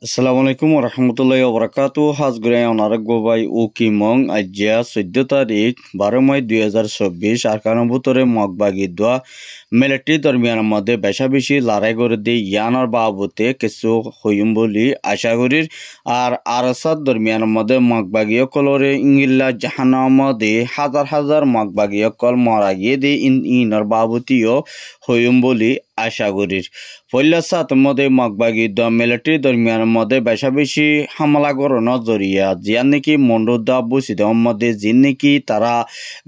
আসসালামু আলাইকুম রহমতুল্লাহ ওবরাকাতু হাজগুড়াই অনারক গোবাই ও কিমং আজ্যা 14 তারিখ 12 মে 2024 আরকানবুতরে মগবাগি দোয়া মিলিটারি দরমিয়ান মধ্যে বেশা বেশি লড়াই করে দিয়ে ইয়ানোর বাবুতে কিছু হইম বলি আশা করির আর আরসাদ দরমিয়ান মধ্যে মগবাগি কলরে ইংিল্লা জাহানামদে হাজার হাজার মগবাগি কল মরা গিয়ে দিয়ে ইনর বাবুতিও হইম বলি আশা করির পয়লা সাত মধ্যে মগবাগি দোয়া মিলিটারি দরমিয়ান মধ্যে বেশা বেশি হামলা গরণ জরিয়া জিয়ান নাকি মন্ডুদা বুসিদ মধ্যে জিন নাকি তারা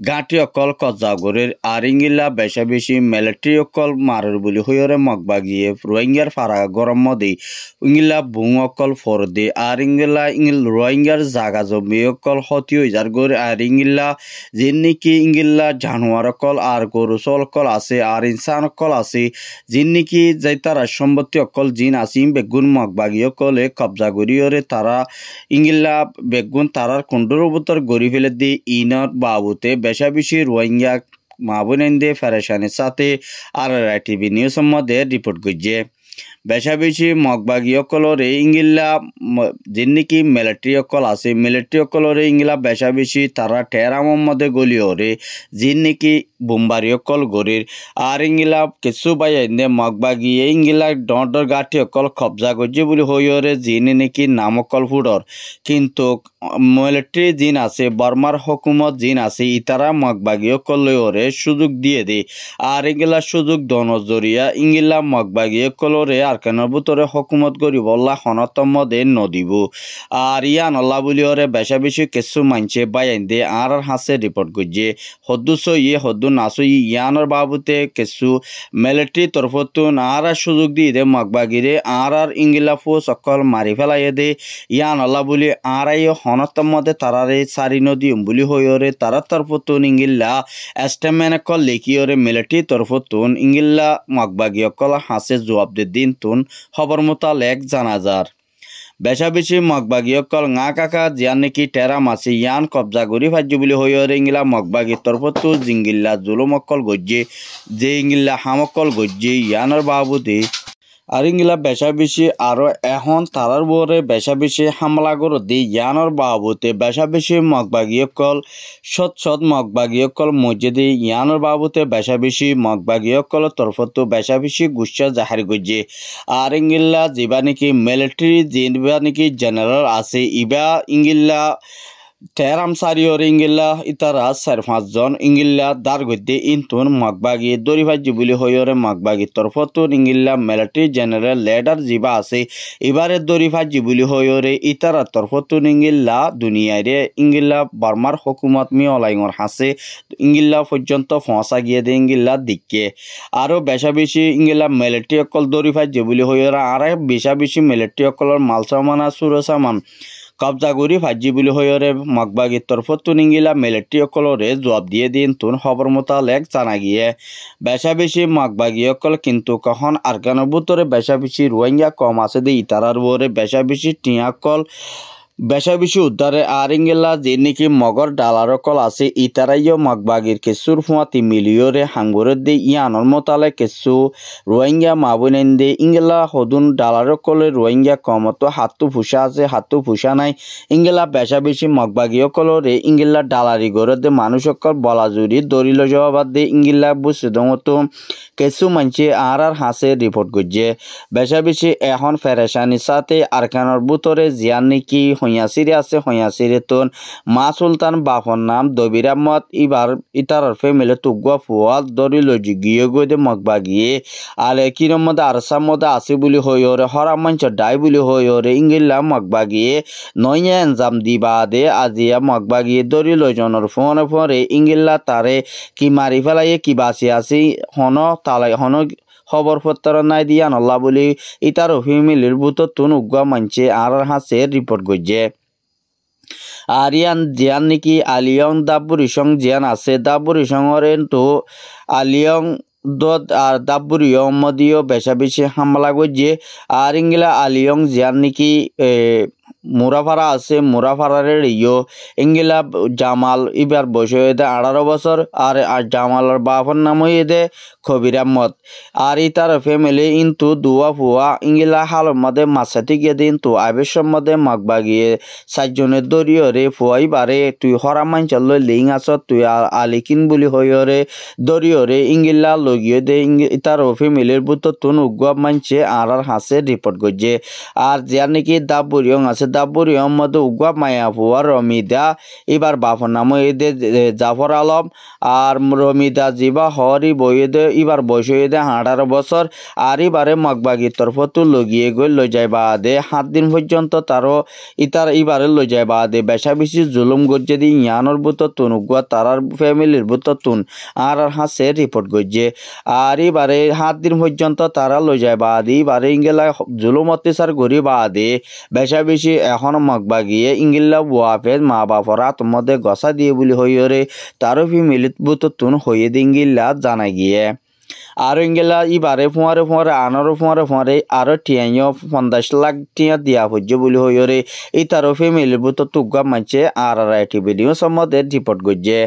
গাঁটি অকল কজাগরের আর ইংিল্লা বেশা বেশি মিলিটারি অকল মারের বলি হইরে মগবাগিয়ে রোহিঙ্গার ফারা গরম মধ্যে ইংিল্লা বুং অকল ফর দে আর রোহিঙ্গার জাগা জমি অকল হতি হয়ে যার গরে আর ইংিল্লা জিন নাকি ইংিল্লা জানোয়ার অকল আর গরু চল অকল আছে আর ইনসান অকল আছে জিন নাকি যাই তারা সম্পত্তি অকল জিন আসিম বেগুন মগবাগি অকলে কবজা গরিয়রে তারা ইংিল্লা বেগুন তারার কুণ্ডর উপর গড়ি ফেলে দিয়ে ইনর বাবুতে বেশা বেশি রোহিঙ্গা মাবুনেন্দে ফেরেশানের সাথে আর টিভি নিউজ মধ্যে রিপোর্ট করছে বেশা বেশি মগবাগি অকলরে ইংিল্লা যিন নাকি মিলিটারি অকল আছে মিলিটারি অকলরে ইংিলা বেশা বেশি তারা টেরামর মধ্যে গলিয়রে যিন নাকি বোমবারি অকল গরির আর ইংিলা কিছু বাইন্দে মগবাগিয়ে ইংিলা ডর গাঠি অকল কবজা করছে বলে হইরে যিন নাকি নাম অকল ফুডর কিন্তু মিলিটারি জিন আছে বর্মার হুকুমত জিন আছে ইতারা মগবাগি অকল লয়রে সুযোগ দিয়ে দে আর ইংিলা সুযোগ দন জরিয়া ইংিলা মগবাগি অকলরে আর কেন ভিতরে হুকুমত করিব আল্লাহ হনতম দে নদিব আর ইয়ান আল্লাহ বলি ওরে বেশা বেশি কিছু মানছে বাইন দে আর হাসে রিপোর্ট করছে হদ্দু সইয়ে হদ্দু নাসই ইয়ানোর বাবুতে কিছু মিলিটারি তরফতুন আর সুযোগ দিয়ে দে মগবাগিরে আর ইংিলা ফোস অকল মারি ফেলাই দে ইয়ান আল্লাহ বলি আর হনতম দে তারারে সারি নদী বলি হইরে তারা তরফতুন ইংিল্লা এস্টেমেন অকল লেখিওরে মিলিটারি তরফতুন ইংিল্লা মগবাগি অকল হাসে জবাব দে দিন তুন খবর মোতালেক জানা যার বেশা বেশি মগবাগি অকল ngা কাকা জিয়ান নাকি টেরা মাছি ইয়ান কবজা করি ফাজ্য বলে হইরে ইংিলা মগবাগি তরফতু জিঙ্গিল্লা জুলুম অকল গজ্জে যে ইংিল্লা হামকল গজ্জে ইয়ানোর বাবুতে আর ইংিলা বেশা বেশি আরো এখন তারার বরে বেশা বেশি হামলা করে দি ইয়ানোর বাবুতে বেশা বেশি মগবাগি অকল সৎ মগবাগি অকল মসজিদে ইয়ানোর বাবুতে বেশা বেশি মগবাগি অকল তরফতো বেশা বেশি গুচ্ছা জাহার গজ্জে আর ইংিল্লা যিবা নাকি মিলিটারি যিবা নাকি জেনারেল আছে ইবা ইংিল্লা টেরাম সারিয়র ইংিল্লা ইতারা 4-5 জন ইংিল্লা দার গদ্যে ইনতুন মগবাগি দরিভাজ্য বলে হইরে মগবাগি তরফতুন ইংিল্লা মিলিটারি জেনারেল লিডার যিবা আছে এবারে দরিভাজ্য বলে হইরে ইতারা তরফতুন ইংিল্লা দুনিয়ারে ইংিল্লা বর্মার হুকুমত মি অলাইঙর হাসে ইংিল্লা পর্যন্ত পৌঁছা গিয়ে দে ইংিল্লা দিকে আরো বেশা বেশি ইংিল্লা মিলিটারি অকল দরিভাজ্য বলে হইরে আর বেশা বেশি মিলিটারি অকলর মাল সামান সুর সামান কবজা করি ফাজি বলে হইরে মগবাগি তরফতুন ইংিলা মিলিটারি অকলরে জবাব দিয়ে দিন তুন খবর মোতালেক জানা গিয়ে বেশা বেশি মগবাগি অকল কিন্তু কখন আরকানোর ভিতরে বেশা বেশি রোহিঙ্গা কম আছে দে ইতারার বরে বেশা বেশি টিয়া কল বেশা বেশি উদ্ধারে আর ইংিল্লা যে নাকি মগর ডালার কল আছে ইতারাইও মগবাগির কেসুর ফুয়াতি মিলিয়রে হাঙ্গুরের দে ইয়ানোর মোতালে কেসু রোহিঙ্গা মাবুনেন দে ইংিল্লা হদুন ডালার কলে রোহিঙ্গা কমতো হাতু ফুসা আছে হাতু ফুসা নাই ইংিল্লা বেশা বেশি মগবাগিও কলরে ইংিল্লা ডালারি গড়ে দে মানুষ অকল বলা জুড়ি দরিল জবাব দে ইংিল্লা বুঝতো কেসু মানছে আর হাসে রিপোর্ট করছে বেশা বেশি এখন ফেরেশানির সাথে আরকানোর ভিতরে জিয়ান নাকি হইয়াসিরে আছে হইয়াসিরে তোন মা সুলতান বাপর নাম দবির আহমদ ইবার ইতারার ফ্যামিলি তুগুয়া ফুয়াল দরিল গিয়ে গিয়ে মগবাগিয়ে আলে কিরম মধ্যে আরসার মধ্যে আছে বলে হইরে হরা মঞ্চ ডাই বলে হইরে ইংিল্লা মগবাগিয়ে নইয়া এনজাম দিবা দে আজিয়া মগবাগিয়ে দরিল জনের ফোনে ফোনে ইংিল্লা তারে কি মারি ফেলাইয়ে কি বাঁচি আছি হন তালাই হন খবর পত্র নাই দিয়ান আল্লাহ বলি ইতার ফ্যামিলির বুতর তুন উগুয়া মানছে আর হাসে রিপোর্ট করছে আর ইয়ান জিয়ান নাকি আলিয়ং দাবুরি সং জিয়ান আছে দাবুরি সঙ্গরে তো আলিয়ং দত আর দাবুরিও মদিও বেশা বেশি হামলা করছে আর ইংলা আলিয়ং জিয়ান নাকি মুরাফারা আছে মুরাফারারের ইংলা জামাল ইবার বয়স হয়ে 18 বছর আর জামালের বাপর নাম হয়ে কবির আহমদ আর তার ফ্যামিলি ইন্তু দুয়া ফুয়া ইংলা হালের মধ্যে মাসাতি গিয়ে দিন তো আবেশর মধ্যে মাগবা গিয়ে 4 জনের দরিয় রে ফুয়াই বারে তুই হরা মাঞ্চল লিং আস তুই আলিকিন বুলি হইয় রে দরিয় রে ইংলা লগিয়ে দে তার ফ্যামিলির বুত তুন উগুয়া মানছে আর হাসে রিপোর্ট করছে আর যার নাকি দাবুরিয়ং আছে দাবুরিয়ং মধ্যে উগুয়া মায়া ফুয়া রমিদা এবার বাপর নাম এদে জাফর আলম আর রমিদা জিবা হরি বইয়ে এবার বয়স হয়ে 18 বছর আর এবারে মগবাগির তরফতো লগিয়ে গই লই যায় বাদে 7 দিন পর্যন্ত তারও ইতার এবারে লই যায় বাদে বেশা বেশি জুলুম গজ্জে দি ইয়ানোর বুত তুন উগুয়া তারার ফ্যামিলির বুত তুন আর হাসে রিপোর্ট গজ্জে আর এবারে 7 দিন পর্যন্ত তারা লই যায় বাদে এবারে ইংলা জুলুম অত্যাচার করি বাদে বেশা বেশি এখন মগবাগিয়ে ইংলা ওয়াফে মা বাপরা তোমাদের গসা দিয়ে বলি হইরে তারও ফ্যামিলির বুত তুন হয়ে দিঙ্গিল্লা জানা গিয়ে আর ইংলা ইবারে ফুঁয়ারে আনারও ফুঁয়ারে আরো টিয়াইও 50 লাখ টিয়া দিয়া হচ্ছে বলি হইরে এই তারও ফ্যামিলির বুত তুগা মানছে আর আইটি ভিডিও সম্বন্ধে রিপোর্ট করছে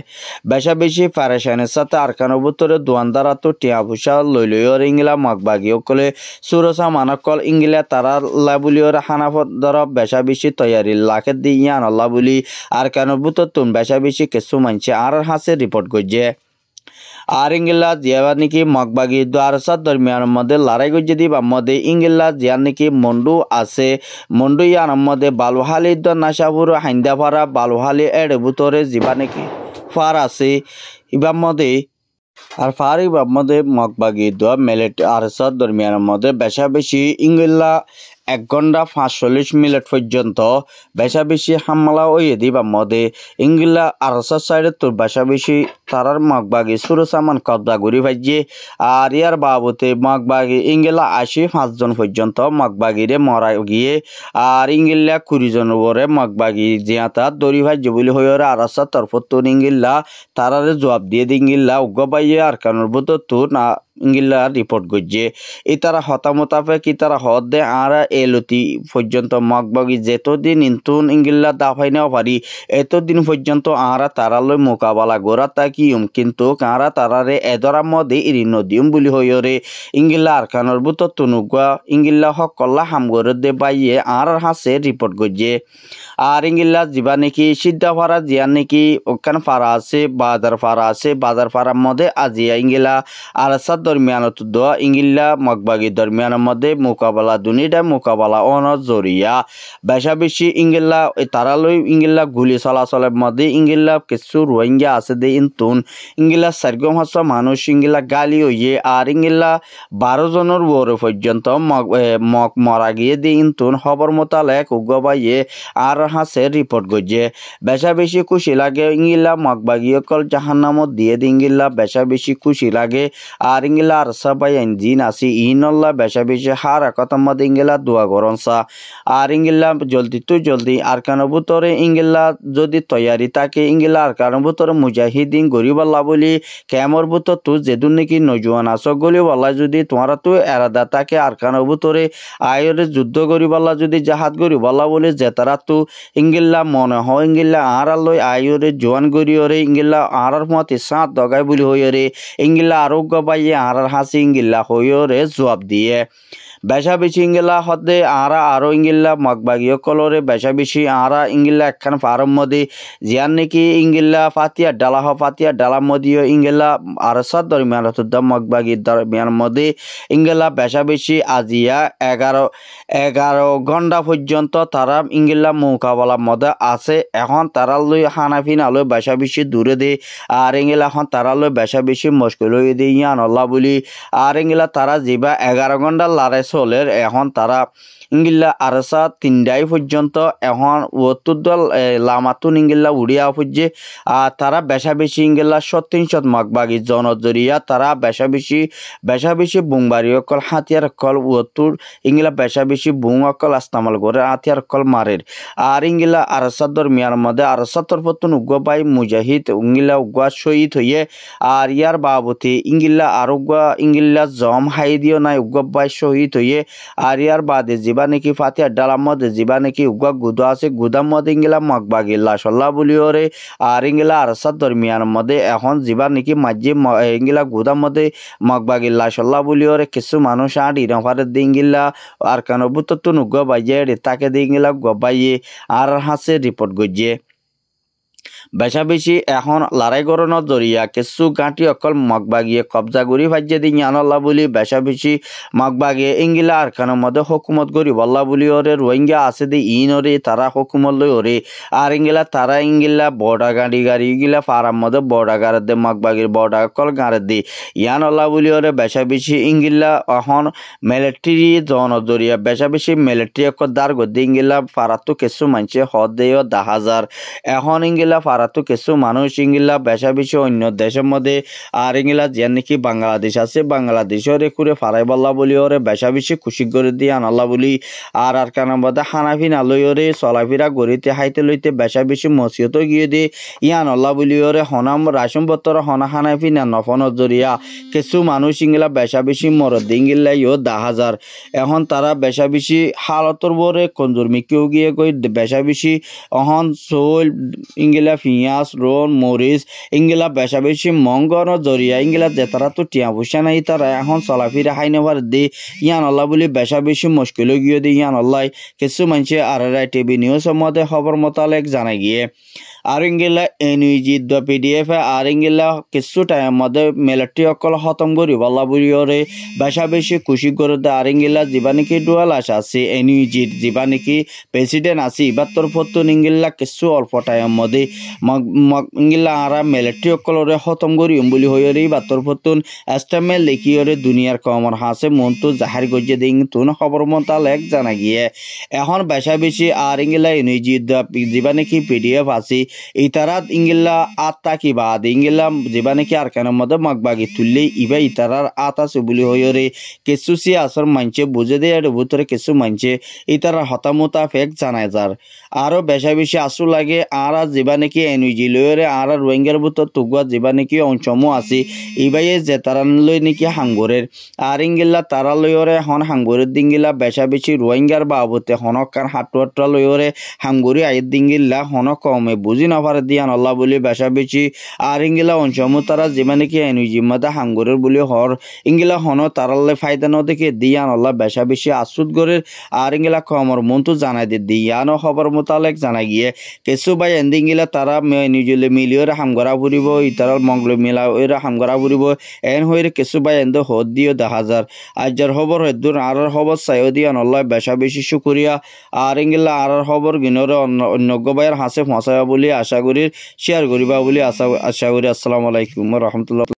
বেশা বেশি প্যারেশানের সাথে আরকানো বুতরে দোয়ানদারা তো টিয়া ফুসা লইলইর ইংলা মগবাগি কলে সুরসা মানকল ইংলা তারা লা বলিওর হানাফত ধর বেশা বেশি তৈয়ারি লাখে দিয়ে আনল্লা বলি আরকানো বুত তুন বেশা বেশি কিছু মানছে আর হাসে রিপোর্ট করছে আর ইংলা জিয়া নাকি মগবাগি দ্বারসার দরমিয়ান মধ্যে লড়াই করছে দিবা মধ্যে ইংলা জিয়া নাকি মন্ডু আছে মন্ডু ইয়ার মধ্যে বালুহালি নাসাপুর হাইন্দাপাড়া বালুহালি এর ভিতরে জিবা নাকি ফার আছে ইবার মধ্যে আর ফার ইবার মধ্যে মগবাগি দোয়া মেলেট আরসার দরমিয়ান মধ্যে বেশা বেশি ইংলা 1 ঘন্টা 45 মিনিট পর্যন্ত বেশা বেশি হামলা হয়ে দিবা মধ্যে ইংলা আরসার সাইডে তোর বেশা বেশি তারার মগবাগি সুরসামান কবজা ঘুরি ভাইছে আর ইয়ার বাবতে মগবাগি ইংলা 85 জন পর্যন্ত মগবাগিরে মরা গিয়ে আর ইংলা 20 জন ওরে মগবাগি জিয়াতা দড়ি ভাইছে বলে হইরে আরসার তরফত তো ইংলা তারারে জবাব দিয়ে দিঙ্গিল্লা উগ্রবাইয়ে আর কানুর বুত তো না ইংলা রিপোর্ট করছে এই তারা হতামতাফে কি তারা হদ দে আর এলতি পর্যন্ত মগবাগি যেতদিন ইন্তুন ইংলা দাফাই নেওয়া পারি এতদিন পর্যন্ত আরা তারালই মোকাবেলা গোরা তাকিম কিন্তু কারা তারারে এদরা মধ্যে ইরি নদিম বলি হইরে ইংলা আরকানোর বুত তুনুগুয়া ইংলা হকল্লা হামগরে দে বাইয়ে আর হাসে রিপোর্ট করছে আর ইংলা জিবা নাকি সিদ্ধা ফারা জিয়া নাকি ওখান ফারা আছে বাজার ফারার মধ্যে আজিয়া ইংলা আর দরমিয়ানত দোয়া ইংলা মগবাগি দরমিয়ানের মধ্যে মোকাবেলা দুনিটা মোকাবেলা অন জরিয়া বেশা বেশি ইংলা তারালই ইংলা গুলি চলাচলের মধ্যে ইংলা কিছু রোহিঙ্গা আছে দে ইন্তুন ইংলা 4 হাজার মানুষ ইংলা গালি হইয়ে আর ইংলা 12 জনের ওরে পর্যন্ত মরা গিয়ে দে ইন্তুন খবর মোতালেক উগ্রবাইয়ে আর হাসে রিপোর্ট করছে বেশা বেশি খুশি লাগে ইংলা মগবাগি অকল জাহান্নামত দিয়ে দি ইংলা বেশা বেশি খুশি লাগে আর ইংলা আর সবাই জিন আসি ইনল্লা বেশা বেশি হার কথা মধ্যে ইংলা দোয়া করনসা আর ইংলা জলদি তো জলদি আর কানো ভিতরে ইংলা যদি তৈয়ারি থাকে ইংলা আর কানো ভিতরে মুজাহিদিন গরিবাল্লা বলি কেমর ভিতর তো যেদুন নাকি নজওয়ান আস গলিবাল্লা যদি তোমারা তো এরাদা থাকে আর কানো ভিতরে আয়রে যুদ্ধ গরিবাল্লা যদি জাহাজ গরিবাল্লা বলে যে তারা তো ইংলা মনে হয় ইংলা আর লই আয়রে জোয়ান গরিয়রে ইংলা আর মতে সাত দগাই বলি হইরে ইংলা আরোগ্য বাইয়ে আর হাসি ইংলা হইরে জবাব দিয়ে বেশা বেশি ইংলা হদে আরা আরো ইংলা মগবাগিও কলরে বেশা বেশি আরা ইংলা একখান ফারম মধ্যে জিয়ান নাকি ইংলা ফাতিয়া ডালা মধ্যে ইংলা আরসার দরমিয়ান মগবাগির দরমিয়ান মধ্যে ইংলা বেশা বেশি আজিয়া 11 ঘন্টা পর্যন্ত তারা ইংলা মোকাবেলার মধ্যে আছে এখন তারা লই হানাফিনা লই বেশা বেশি দূরে দে আর ইংলা এখন তারা লই বেশা বেশি মুশকিল হয়ে দিয়ে ইয়ান আল্লাহ বলি আর ইংলা তারা যিবা 11 ঘন্টা লড়াই চলের এখন তারা ইংলা আরসা 3টায় পর্যন্ত এখন ওত্তর দল লামাতুন ইংলা উড়িয়া পড়ছে আর তারা বেশা বেশি ইংলা 37 মগবাগি জনজরিয়া তারা বেশা বেশি বুংবাড়ি অকল হাতিয়ার অকল ওত্তর ইংলা বেশা বেশি বুং অকল আস্তামাল করে হাতিয়ার অকল মারের আর ইংলা আরসা দরমিয়ার মধ্যে আরসা তরফতুন উগ্রবাই মুজাহিদ ইংলা উগ্রা শহীদ হইয়ে আর ইয়ার বাবতে ইংলা আর উগ্রা ইংলা জম হাই দিও নাই উগ্রবাই শহীদ লইয়ে আর ইয়ার বাদে জিবা নাকি ফাতিয়া ডালার মধ্যে জিবা নাকি উগা গুদা আছে গুদার মধ্যে ইংলা মগবাগিল্লা সল্লা বলিওরে আর ইংলা আরসাদ দরমিয়ানের মধ্যে এখন জিবা নাকি মাঝে ইংলা গুদার মধ্যে মগবাগিল্লা সল্লা বলিওরে কিছু মানুষ আর ইনফারে দিঙ্গিল্লা আর কেন বুতত্ব নুগ বাইয়ে তাকে দিঙ্গিলা গবাইয়ে আর হাসে রিপোর্ট গজিয়ে বেশা বেশি এখন লড়াই গরণর জরিয়া কিছু গাঁটি অকল মগবাগিয়ে কবজা গরি ভাজ্যে দিন আনল্লা বলি বেশা বেশি মগবাগিয়ে ইংলা আর কানের মধ্যে হুকুমত গরি বল্লা বলি ওরে রোহিঙ্গা আছে দি ইন ওরে তারা হুকুমত লই ওরে আর ইংলা তারা ইংলা বড়া গাড়ি ইংলা ফারার মধ্যে বড়া গাড়ে দে মগবাগির বড়া অকল গাড়ে দি ইয়ানল্লা বলি ওরে বেশা বেশি ইংলা এখন মিলিটারি জন জরিয়া বেশা বেশি মিলিটারি অকল দার গদি ইংলা ফারাতো কিছু মানুষে হদ দেয় 10,000 এখন ইংলা তো কিছু মানুষ ইংলা বেশা বেশি অন্য দেশের মধ্যে আর ইংলা যে নাকি বাংলাদেশ আছে বাংলাদেশের করে ফারাই বল্লা বলি ওরে বেশা বেশি খুশি করে দিয়ে আনাল্লা বলি আর আর কানার মধ্যে হানাফি না লই ওরে চলাফিরা গড়িতে হাইতে লইতে বেশা বেশি মসিয়ত গিয়ে দিয়ে ইয়ান আল্লাহ বলি ওরে হনাম রাসম বত্তর হনা হানাফি না নফনের জরিয়া কিছু মানুষ ইংলা বেশা বেশি মরদ ইংলাই ও 10,000 এখন তারা বেশা বেশি হালতর বরে কঞ্জুরমি কেউ গিয়ে কই বেশা বেশি অহন সোল ইংলা পিঁয়াজ রন মরিচ ইংলা বেশা বেশি মঙ্গন জরিয়া ইংলা যে তারা তো টিয়া পয়সা নাই তারা এখন চলাফিরা হাই নেবার দি ইয়ান আল্লাহ বলি বেশা বেশি মুশকিল গিয়ে দি ইয়ান আল্লাহ কিছু মানুষে আর টিভি নিউজের মধ্যে খবর মোতালেক জানা গিয়ে আর ইংলা এনইজি PDF আর ইংলা কিছু টাইম মধ্যে মিলিটারি অকল খতম করি বল্লা বলি ওরে বেশা বেশি খুশি করে দে আর ইংলা যিবা নাকি ডুয়াল আশা আছে এনইজির যিবা নাকি প্রেসিডেন্ট আছে ইবার তরফত ইংলা কিছু অল্প টাইম মধ্যে ইংলা আর মিলিটারি অকলরে খতম করি বলি হয়ে ইবার তরফত এস্টামেল লিখি ওরে দুনিয়ার কমর হাসে মনটো জাহার গজে দিন তুন খবর মোতালেক জানা গিয়ে এখন বেশা বেশি আর ইংলা এনইজি যিবা নাকি PDF আছে ইতারাত ইংলা আত্মা কি বাদ ইংলা যেবা নাকি আর কেন মধ্যে মগবাগি তুললে ইবা ইতারার আত আছে বলি হইরে কিছু সি আসর মানছে বুঝে দেয় আর ভিতরে কিছু মানছে ইতারার হতামতা ফেক জানায় যার আরো বেশা বেশি আসু লাগে আর যেবা নাকি এনইজি লইরে আর রোহিঙ্গার ভিতর তুগুয়া যেবা নাকি অঞ্চমও আছে ইবাই যে তারা লই নাকি হাঙ্গরের আর ইংলা তারা লইরে হন হাঙ্গরের দিঙ্গিলা বেশা বেশি রোহিঙ্গার বাবতে হনক কার হাটুয়াটা লইরে হাঙ্গরি আয়ের দিঙ্গিলা হনক কমে বুঝি না পারে দিয়ান আল্লাহ বলি বেশা বেশি আর ইংলা অঞ্চমও তারা যেবা নাকি এনইজি মাদা হাঙ্গরের বলি হর ইংলা হন তারালে ফায়দা ন দেখে দিয়ান আল্লাহ বেশা বেশি আসুদ গরের আর ইংলা কমর মন তো জানাই দিয়ে দিয়ানো খবর মোতালেক জানা গিয়ে কিছু বাই এন্দিংলা তারা নিজলে মিলিয়ে হামগরা ফুরিব ইতারাল মঙ্গল মিলা ওইরা হামগরা ফুরিব এন হইরে কিছু বাই এন্দ হদ দিও 10,000 আজর খবর হদ্দুর আর খবর চাইও দিয়ান আল্লাহ বেশা বেশি শুকরিয়া আর ইংলা আর খবর গিনরে অন্য বাইর হাসে ফসায়া বলি আশা করি শেয়ার করিবা বলি আশা করি। আসসালামু আলাইকুম ওয়া রাহমাতুল্লাহ।